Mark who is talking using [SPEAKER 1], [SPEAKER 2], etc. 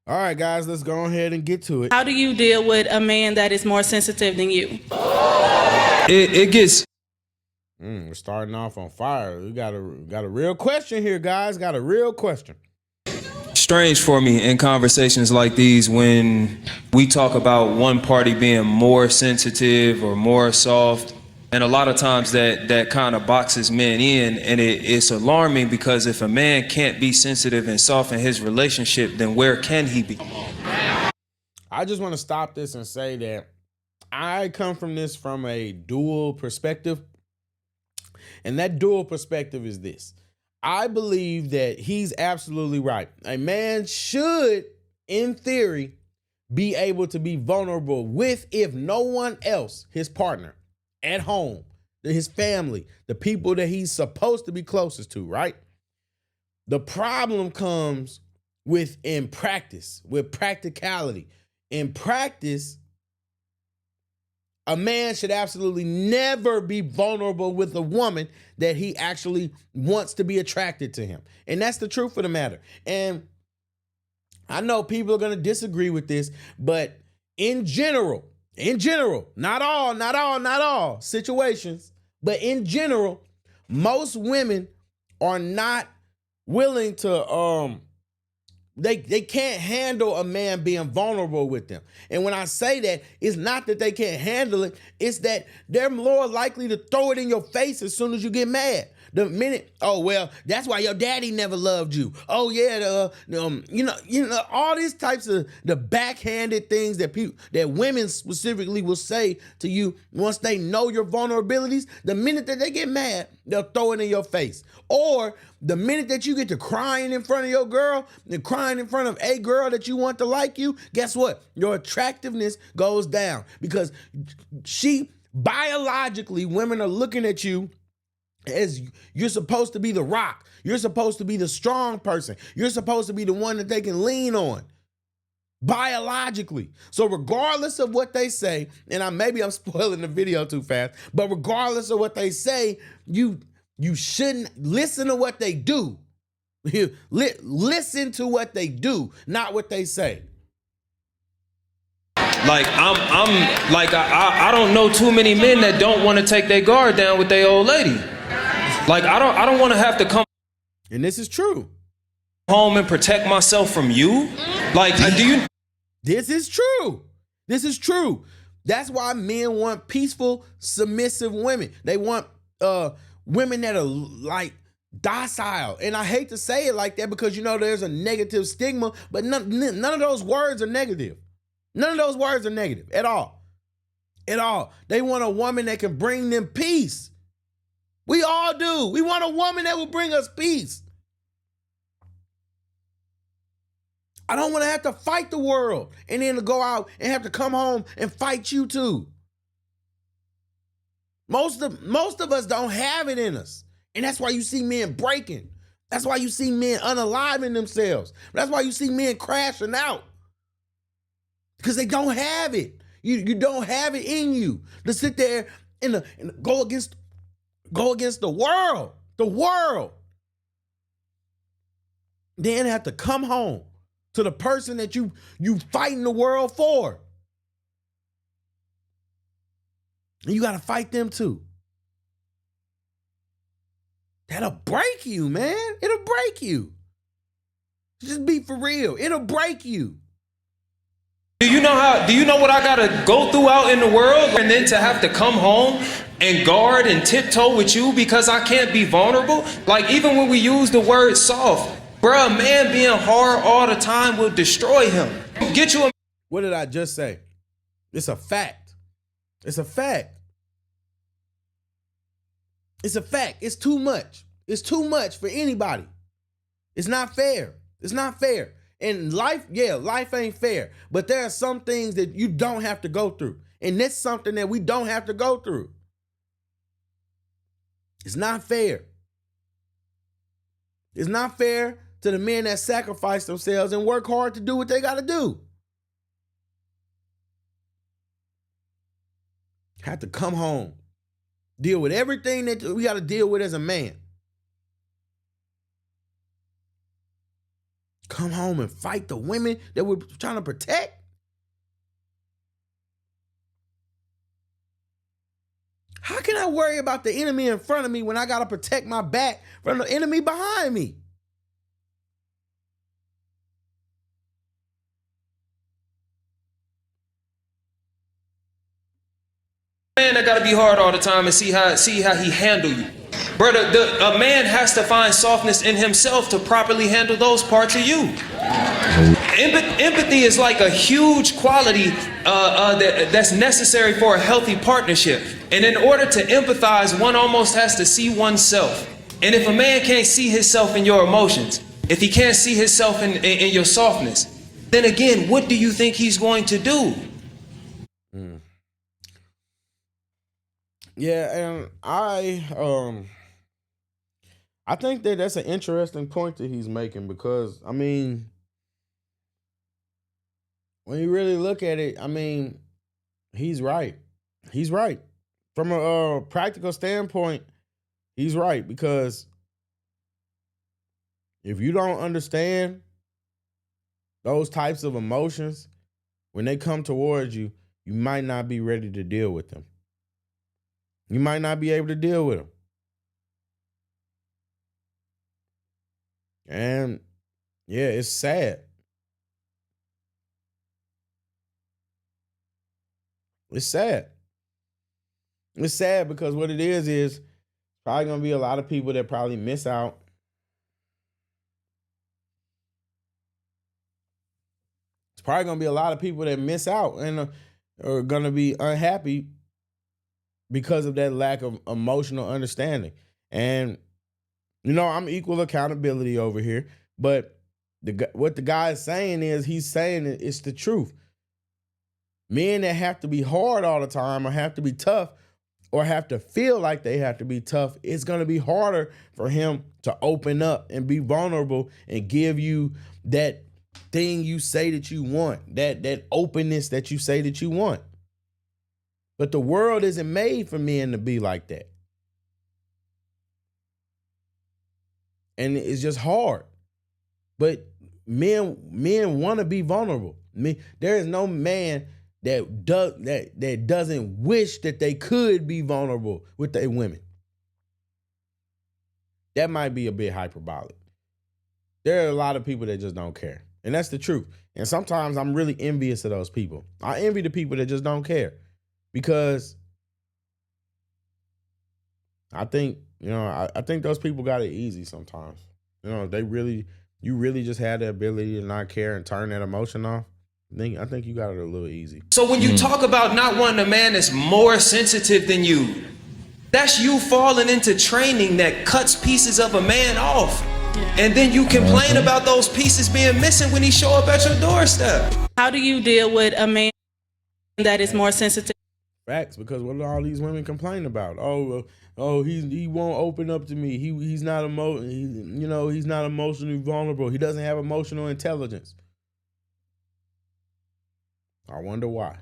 [SPEAKER 1] All right, guys, let's go ahead and get to it.
[SPEAKER 2] How do you deal with a man that is more sensitive than you?
[SPEAKER 3] It gets.
[SPEAKER 1] We're starting off on fire. We got a real question here, guys. Got a real question.
[SPEAKER 3] Strange for me in conversations like these when we talk about one party being more sensitive or more soft, and a lot of times that kind of boxes men in, and it's alarming because if a man can't be sensitive and soft in his relationship, then where can he be?
[SPEAKER 1] I just want to stop this and say that I come from this from a dual perspective, and that dual perspective is this. I believe that he's absolutely right. A man should, in theory, be able to be vulnerable with, if no one else, his partner at home, his family, the people that he's supposed to be closest to, right? The problem comes with in practice, with practicality. In practice, a man should absolutely never be vulnerable with a woman that he actually wants to be attracted to him. And that's the truth of the matter. And I know people are going to disagree with this, but in general, not all situations, but in general, most women are not willing to, they can't handle a man being vulnerable with them. And when I say that, it's not that they can't handle it. It's that they're more likely to throw it in your face as soon as you get mad. The minute, oh, well, that's why your daddy never loved you. Oh, yeah, you know, all these types of the backhanded things that people, that women specifically will say to you once they know your vulnerabilities. The minute that they get mad, they'll throw it in your face. Or the minute that you get to crying in front of your girl and crying in front of a girl that you want to like you, guess what? Your attractiveness goes down because biologically, women are looking at you as you're supposed to be the rock. You're supposed to be the strong person. You're supposed to be the one that they can lean on. Biologically. So regardless of what they say, and maybe I'm spoiling the video too fast, but regardless of what they say, you shouldn't listen to what they do. Listen to what they do, not what they say.
[SPEAKER 3] Like I'm like I don't know too many men that don't want to take their guard down with their old lady. Like I don't want to have to come.
[SPEAKER 1] And this is true.
[SPEAKER 3] Home and protect myself from you. Like do you?
[SPEAKER 1] This is true. This is true. That's why men want peaceful, submissive women. They want women that are like docile. And I hate to say it like that because, you know, there's a negative stigma, but none of those words are negative. None of those words are negative at all. At all. They want a woman that can bring them peace. We all do. We want a woman that will bring us peace. I don't want to have to fight the world and then to go out and have to come home and fight you too. Most of us don't have it in us. And that's why you see men breaking. That's why you see men unaliving themselves. That's why you see men crashing out. Because they don't have it. You don't have it in you to sit there and go against the world. The world. Then have to come home to the person that you fighting the world for. And you got to fight them too. That'll break you, man. It'll break you. Just be for real. It'll break you.
[SPEAKER 3] Do you know what I gotta go through out in the world, and then to have to come home and guard and tiptoe with you because I can't be vulnerable? Like even when we use the word soft, bruh, a man being hard all the time will destroy him. Get you a.
[SPEAKER 1] What did I just say? It's a fact. It's a fact. It's a fact. It's too much. It's too much for anybody. It's not fair. It's not fair. And life ain't fair. But there are some things that you don't have to go through. And that's something that we don't have to go through. It's not fair. It's not fair to the men that sacrifice themselves and work hard to do what they got to do. Have to come home. Deal with everything that we got to deal with as a man. come home and fight the women that we're trying to protect? How can I worry about the enemy in front of me when I got to protect my back from the enemy behind me?
[SPEAKER 3] Man, that gotta be hard all the time and see how he handle you. Brother, a man has to find softness in himself to properly handle those parts of you. Empathy is like a huge quality that's necessary for a healthy partnership. And in order to empathize, one almost has to see oneself. And if a man can't see himself in your emotions, if he can't see himself in your softness, then again, what do you think he's going to do?
[SPEAKER 1] Yeah, and I think that that's an interesting point that he's making, because I mean, when you really look at it, I mean, he's right. He's right. From a practical standpoint, he's right, because if you don't understand those types of emotions when they come towards you, you might not be ready to deal with them. You might not be able to deal with them. And yeah, it's sad. It's sad. It's sad because what it is probably going to be a lot of people that probably miss out. It's probably going to be a lot of people that miss out and are going to be unhappy because of that lack of emotional understanding. And, you know, I'm equal accountability over here, but what the guy is saying is, he's saying it's the truth. Men that have to be hard all the time, or have to be tough, or have to feel like they have to be tough, it's going to be harder for him to open up and be vulnerable and give you that thing you say that you want, that openness that you say that you want. But the world isn't made for men to be like that. And it's just hard. But men want to be vulnerable. There is no man that doesn't wish that they could be vulnerable with their women. That might be a bit hyperbolic. There are a lot of people that just don't care. And that's the truth. And sometimes I'm really envious of those people. I envy the people that just don't care. Because I think, you know, I think those people got it easy sometimes. You know, you really just had the ability to not care and turn that emotion off. I think you got it a little easy.
[SPEAKER 3] So when you talk about not wanting a man that's more sensitive than you, that's you falling into training that cuts pieces of a man off. And then you complain about those pieces being missing when he show up at your doorstep.
[SPEAKER 2] How do you deal with a man that is more sensitive?
[SPEAKER 1] Facts, because what do all these women complain about? He won't open up to me. He's not he's not emotionally vulnerable. He doesn't have emotional intelligence. I wonder why.